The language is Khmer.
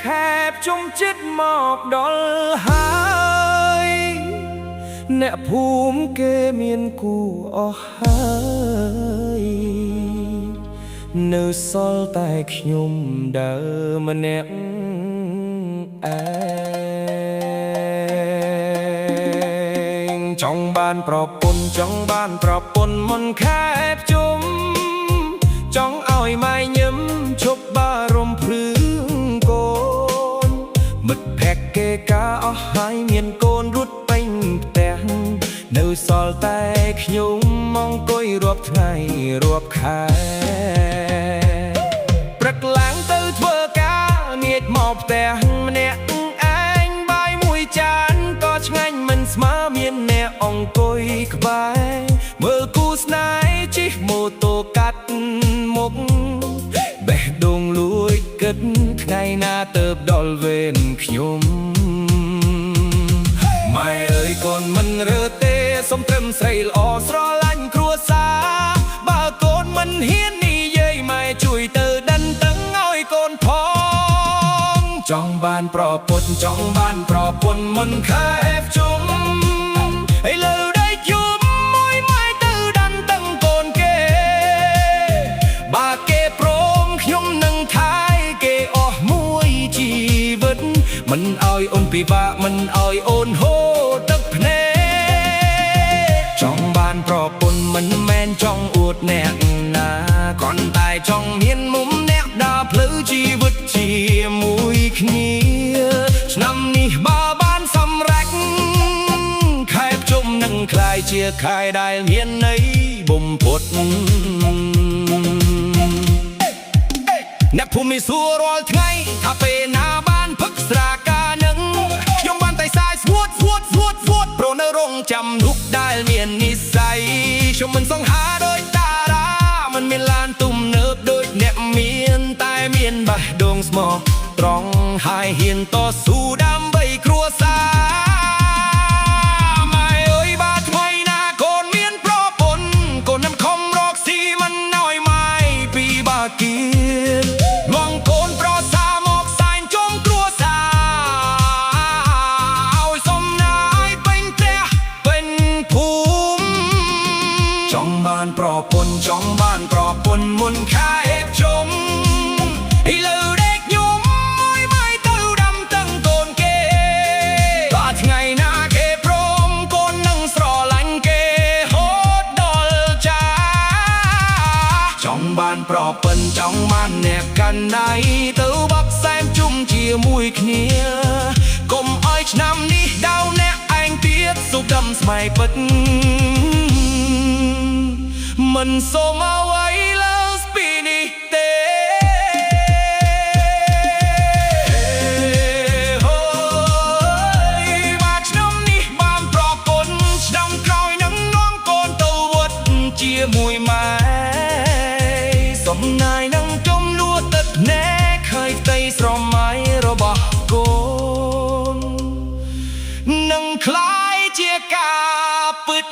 ខែបជុំចិត្តមកដល់ហើយអ្នកភូមិគេមានគូអស់ហើយនៅសល់តែខ្ញុំដើរម្នាក់ឯងចង់បានប្រពន្ធចង់បានប្រពន្ធមុនខែបជុំចង់ឲ្យម៉ែញឹមឈប់បារម្ភព្រឺកូនមិត្តភក្តិគេការអស់ហើយមានកូនរត់ពេញផ្ទះនៅសល់តែខ្ញុំអង្គុយរាប់ថ្ងៃរាប់ខែព្រឹកឡើងទៅធ្វើការងាកមកផ្ទះម្នាក់ឯងបាយមួយចានក៏ឆ្ងាញ់មិនស្មើមានអ្នកអង្គុយក្បែរមើលគូស្នេហ៍ជិះម៉ូតូកាត់មុខបេះដូងលួចគិតថ្ងៃណាទៅដល់វេនខ្ញុំម៉ែអើយកូនមិនរើទេសុំត្រឹមស្រីល្អស្រឡាញ់គ្រួសារបើកូនមិនហ៊ាននិយាយម៉ែជួយទៅដិនតឹងឲ្យកូនផងចង់បានប្រពន្ធចង់បានប្រពន្ធមុនខែបជុំឥឡូវដេកយំមួយម៉ែទៅដិនតឹងកូនគេបើគេព្រមខ្ញុំនឹងថាយគេអស់មួយជីវិតមិនឲ្យអូនពិបាកមិនឲ្យអូនហូរទឹកភ្នែកចង់បានប្រពន្ធមិនមែនចង់អួតអ្នកណាគ្រាន់តែចង់មានមុំអ្នកដើរផ្លូវជីវិតជាមួយគ្នាឆ្នាំនេះបើបានសម្រេចខែបជុំនឹងក្លាយជាខែដែលមានន័យបំផុតអ្នកភូមិសួររាល់ថ្ងៃថាពេលណាបានផឹកស្រាកានឹងខ្ញុំបានតែសាយស្វួតព្រោះនៅរងចាំនោះដែលមាននិស្ស័យខ្ញុំមិនសង្ហាដោយតារាមិនមានឡានទំនើបដូចអ្នកមានតែមានបេះដូងស្មោះត្រង់ហើយហ៊ានតស៊ូដើម្បីគ្រួសារម៉ែអើយបើថ្ងៃណាកូនមានប្រពន្ធកូននឹងខំរកស៊ីមិនឲ្យម៉ែពីបាគៀនលងកូនប្រសាមកសែងជុំគ្រួសារឲ្យសំណាយពេញផ្ទះពេញភូមិចង់បានប្រពន្ធចង់បានប្រពន្ធមុនខែបជុំឥឡូវដេកញោមមួយម៉ៃទៅដាំតឹងកូនគេបើថ្ងៃណាគេព្រមកូននឹងស្រឡាញ់គេហូតដល់ចាចង់បានប្រពន្ធចង់បានអ្នកកាន់ដៃទៅបាក់សែមជុំជាមួយគ្នាកុំឲ្យឆ្នាំនេះដៅអ្នកឯងទៀតសុខដำស្មៃពិតមិនសូមអ្វីលើសពីនេះទេបាទឆ្នាំនេះបានប្រពន្ធឆ្នាំក្រោយនឹងនាំកូនទៅវត្តជាមួយម៉ែសំណាយនឹងជុំលួទឹកណែឃើញផ្ទៃស្រមៃរបស់កូននឹងคล้ายជាការពិត